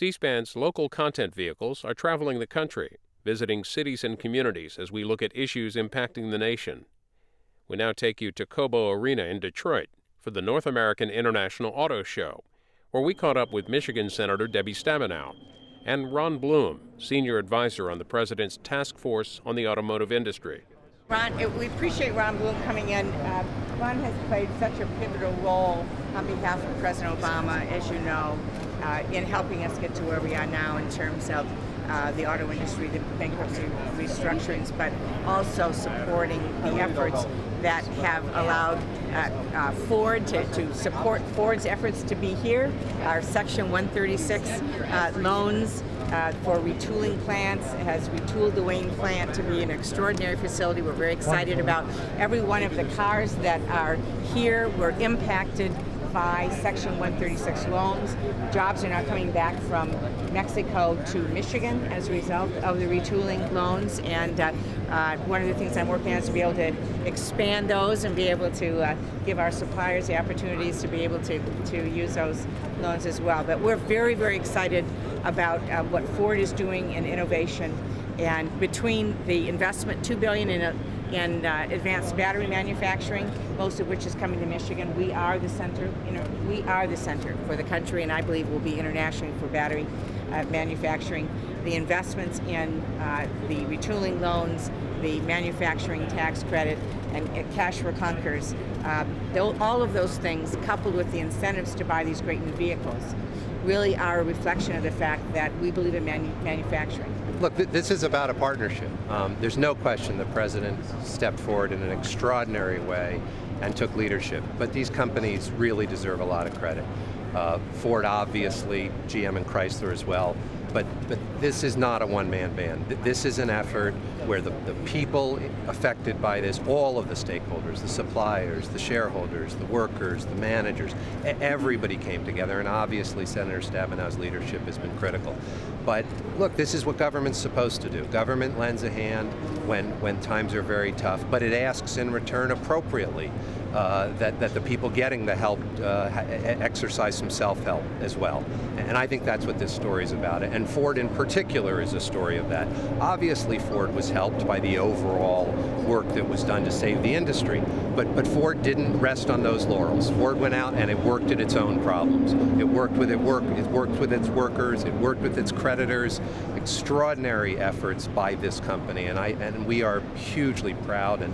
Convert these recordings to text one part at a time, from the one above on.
C-SPAN's local content vehicles are traveling the country, visiting cities and communities as we look at issues impacting the nation. We now take you to Cobo Arena in Detroit for the North American International Auto Show, where we caught up with Michigan Senator Debbie Stabenow and Ron Bloom, senior advisor on the president's task force on the automotive industry. Ron, we appreciate Ron Bloom coming in. Ron has played such a pivotal role on behalf of President Obama, as you know, in helping us get to where we are now in terms of the auto industry, the bankruptcy restructurings, but also supporting the efforts that have allowed Ford to support Ford's efforts to be here. Our Section 136 loans for retooling plants has retooled the Wayne plant to be an extraordinary facility. We're very excited about every one of the cars that are here were impacted by Section 136 loans. Jobs are now coming back from Mexico to Michigan as a result of the retooling loans, and one of the things I'm working on is to be able to expand those and be able to give our suppliers the opportunities to be able to use those loans as well. But we're very, very excited about what Ford is doing in innovation, and between the investment, $2 billion in advanced battery manufacturing, most of which is coming to Michigan. We are the center. We are the center for the country, and I believe will be internationally for battery manufacturing. The investments in the retooling loans, the manufacturing tax credit, and cash for clunkers, all of those things, coupled with the incentives to buy these great new vehicles, really are a reflection of the fact that we believe in manufacturing. Look, this is about a partnership. There's no question the president stepped forward in an extraordinary way and took leadership, but these companies really deserve a lot of credit. Ford, obviously, GM and Chrysler as well, but this is not a one-man band. This is an effort where the people affected by this, all of the stakeholders, the suppliers, the shareholders, the workers, the managers, everybody came together, and obviously Senator Stabenow's leadership has been critical. But look, this is what government's supposed to do. Government lends a hand when times are very tough, but it asks in return appropriately that the people getting the help exercise some self-help as well. And I think that's what this story is about. And Ford in particular is a story of that. Obviously Ford was helped by the overall work that was done to save the industry, but Ford didn't rest on those laurels. Ford went out and it worked at its own problems. It worked with its workers, it worked with its creditors. Extraordinary efforts by this company, and we are hugely proud, and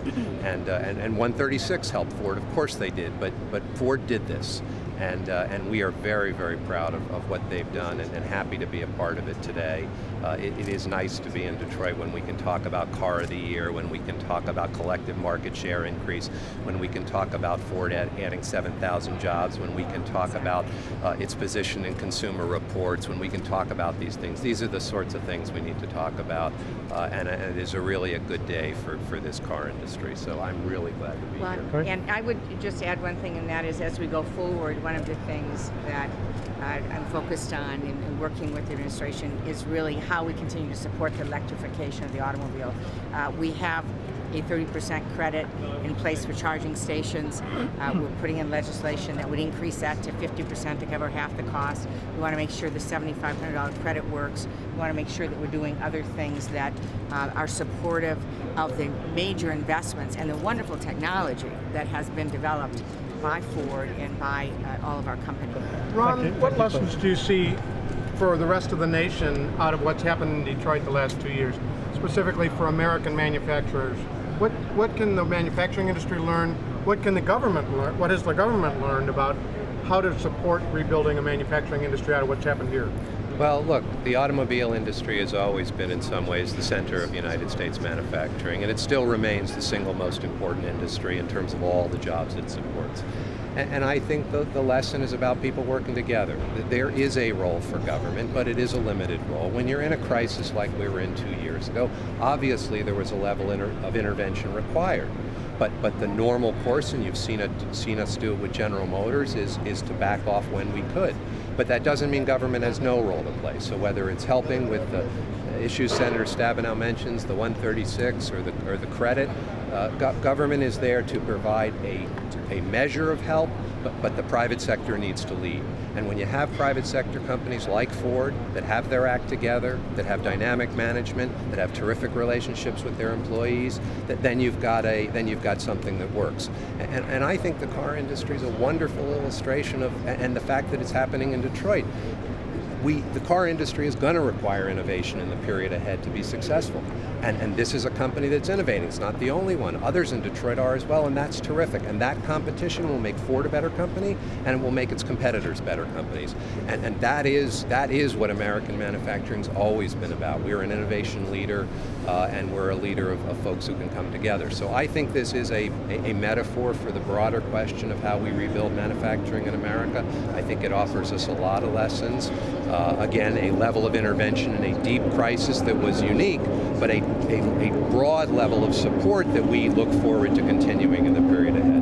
136 helped Ford. Of course they did, but Ford did this, and we are very, very proud of what they've done, and happy to be a part of it today. It is nice to be in Detroit when we can talk about Car of the Year, when we can talk about collective market share increase, when we can talk about Ford adding 7,000 jobs, when we can talk about its position in Consumer Reports, when we can talk about these things. These are the sorts of things we need to talk about, and it is really a good day for this car industry, so I'm really glad to be here. And I would just add one thing, and that is, as we go forward, one of the things that I'm focused on in working with the administration is really how we continue to support the electrification of the automobile. We have a 30% credit in place for charging stations. We're putting in legislation that would increase that to 50% to cover half the cost. We want to make sure the $7,500 credit works. We want to make sure that we're doing other things that are supportive of the major investments and the wonderful technology that has been developed by Ford and by all of our companies. Ron, what lessons do you see for the rest of the nation out of what's happened in Detroit the last 2 years, specifically for American manufacturers? What can the manufacturing industry learn? What can the government learn? What has the government learned about how to support rebuilding a manufacturing industry out of what's happened here? Well, look, the automobile industry has always been in some ways the center of United States manufacturing, and it still remains the single most important industry in terms of all the jobs it supports. And I think the lesson is about people working together. There is a role for government, but it is a limited role. When you're in a crisis like we were in 2 years ago, obviously there was a level of intervention required. But the normal course, and you've seen us do it with General Motors, is to back off when we could. But that doesn't mean government has no role to play. So whether it's helping with the issues Senator Stabenow mentions, the 136 or the credit, government is there to provide a a measure of help, but the private sector needs to lead. And when you have private sector companies like Ford that have their act together, that have dynamic management, that have terrific relationships with their employees, then you've got something that works. And I think the car industry is a wonderful illustration of, and the fact that it's happening in Detroit. The car industry is going to require innovation in the period ahead to be successful. And this is a company that's innovating. It's not the only one. Others in Detroit are as well, and that's terrific. And that competition will make Ford a better company, and it will make its competitors better companies. And that is what American manufacturing's always been about. We're an innovation leader, and we're a leader of folks who can come together. So I think this is a metaphor for the broader question of how we rebuild manufacturing in America. I think it offers us a lot of lessons. Again, a level of intervention in a deep crisis that was unique, but a broad level of support that we look forward to continuing in the period ahead.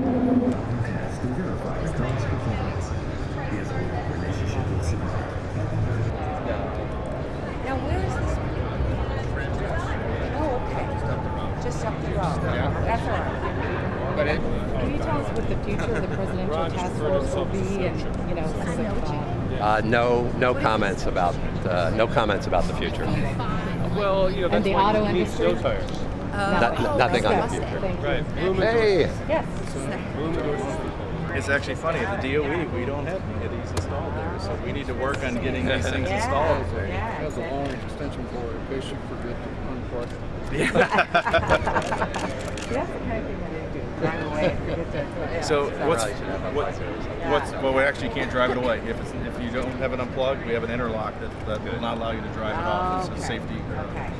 Now, where is this? Oh, okay. Just up the road. Yeah. That's all right. But Can you tell us what the future of the presidential task force will be, and sort of, No comments about the future. Well, you know, that's and the why auto you need industry? snow tires. Nothing on the Yes, future. thank you. Right. Hey! Yes. It's actually funny, at the DOE, we don't have any of these installed there, so we need to work on getting these things installed. Yeah, has a exactly. long extension cord, in case you forget to unplug. That's the kind of thing that they do. Drive away and forget to. So Well, we actually can't drive it away. If you don't have it unplugged, we have an interlock that will not allow you to drive it off. It's a safety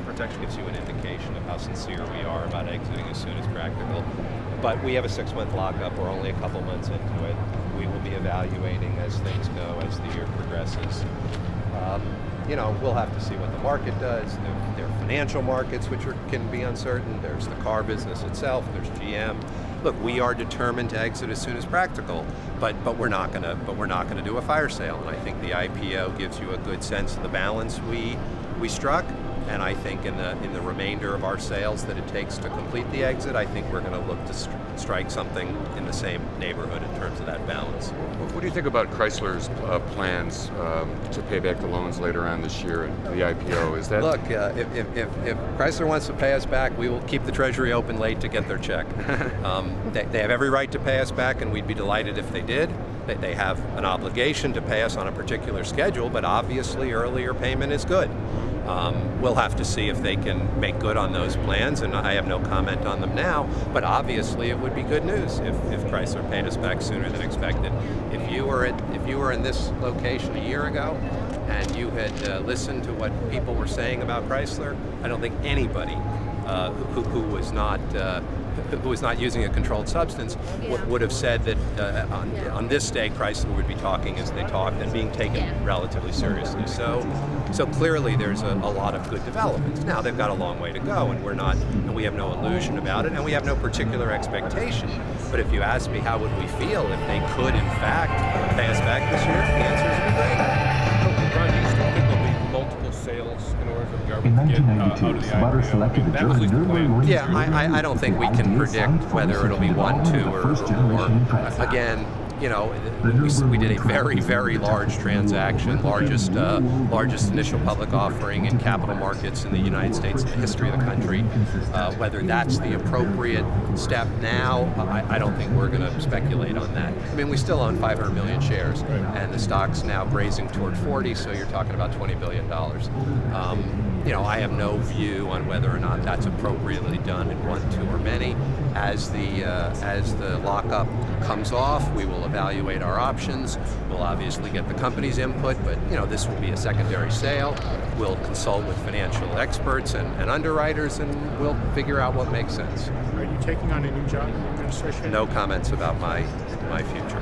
protection. gives you an indication of how sincere we are about exiting as soon as practical. But we have a 6-month lockup. We're only a couple months into it. We will be evaluating as things go, as the year progresses. We'll have to see what the market does. There are financial markets which can be uncertain. There's the car business itself. There's GM. Look, we are determined to exit as soon as practical, but we're not gonna do a fire sale. And I think the IPO gives you a good sense of the balance we struck. And I think in the remainder of our sales that it takes to complete the exit, I think we're going to look to strike something in the same neighborhood in terms of that balance. What do you think about Chrysler's plans to pay back the loans later on this year and the IPO? Is that Look, if Chrysler wants to pay us back, we will keep the Treasury open late to get their check. They have every right to pay us back, and we'd be delighted if they did. They have an obligation to pay us on a particular schedule, but obviously earlier payment is good. We'll have to see if they can make good on those plans, and I have no comment on them now, but obviously it would be good news if Chrysler paid us back sooner than expected. If you were in this location a year ago and you had listened to what people were saying about Chrysler, I don't think anybody who was not using a controlled substance would have said that on this day Chrysler would be talking as they talked and being taken relatively seriously. So clearly there's a lot of good developments. Now they've got a long way to go, and we have no illusion about it, and we have no particular expectation. But if you ask me how would we feel if they could in fact pay us back this year, the answer is great. Ron, do you still think there'll be multiple sales in order for the government to get out of the IPO? That was at least the plan. Yeah, I don't think we can predict whether it'll be 1, 2, or more. Again, we did a very, very large transaction, largest initial public offering in capital markets in the United States in the history of the country. Whether that's the appropriate step now, I don't think we're going to speculate on that. I mean, we still own 500 million shares, and the stock's now grazing toward 40, so you're talking about $20 billion. I have no view on whether or not that's appropriately done in 1, 2, or many. As the lockup comes off, we will evaluate our options. We'll obviously get the company's input, but this will be a secondary sale. We'll consult with financial experts and underwriters, and we'll figure out what makes sense. Are you taking on a new job in the administration? No comments about my future.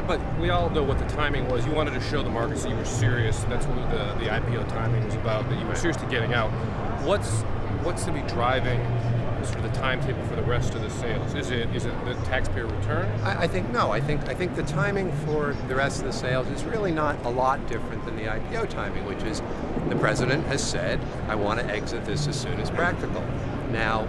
But we all know what the timing was. You wanted to show the markets that you were serious. That's what the IPO timing was about, that you were seriously getting out. What's to be driving sort of the timetable for the rest of the sales? Is it the taxpayer return? I think no. I think the timing for the rest of the sales is really not a lot different than the IPO timing, which is the president has said, I want to exit this as soon as practical. Now,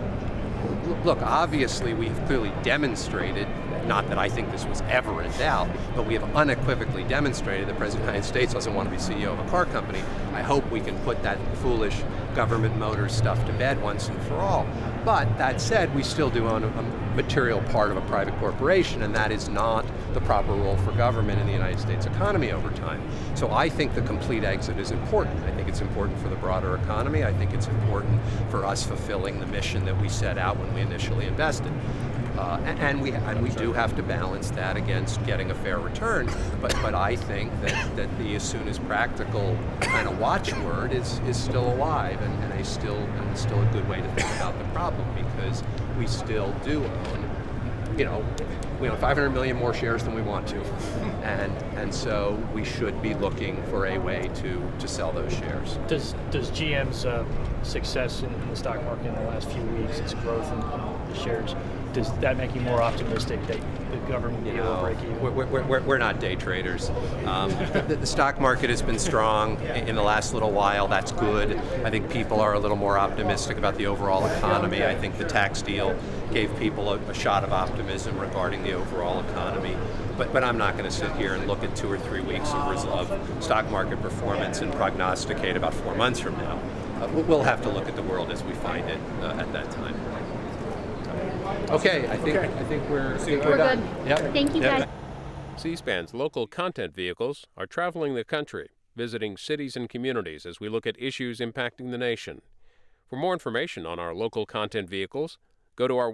Look, obviously we have clearly demonstrated, not that I think this was ever in doubt, but we have unequivocally demonstrated that the President of the United States doesn't want to be CEO of a car company. I hope we can put that foolish government motors stuff to bed once and for all. But that said, we still do own a material part of a private corporation, and that is not the proper role for government in the United States economy over time. So I think the complete exit is important. I think it's important for the broader economy. I think it's important for us fulfilling the mission that we set out when we initially invested. And we do have to balance that against getting a fair return. But I think that the as soon as practical kind of watchword is still alive and still a good way to think about the problem, because we still do own, we own 500 million more shares than we want to, and so we should be looking for a way to sell those shares. Does GM's success in the stock market in the last few weeks, its growth in the shares, does that make you more optimistic that the government will be able to break even? We're not day traders. The stock market has been strong in the last little while. That's good. I think people are a little more optimistic about the overall economy. I think the tax deal gave people a shot of optimism regarding the overall economy. But I'm not going to sit here and look at 2 or 3 weeks of stock market performance and prognosticate about 4 months from now. We'll have to look at the world as we find it at that time. Okay, I think we're done. Good. Yep. Thank you, guys. C-SPAN's local content vehicles are traveling the country, visiting cities and communities as we look at issues impacting the nation. For more information on our local content vehicles, go to our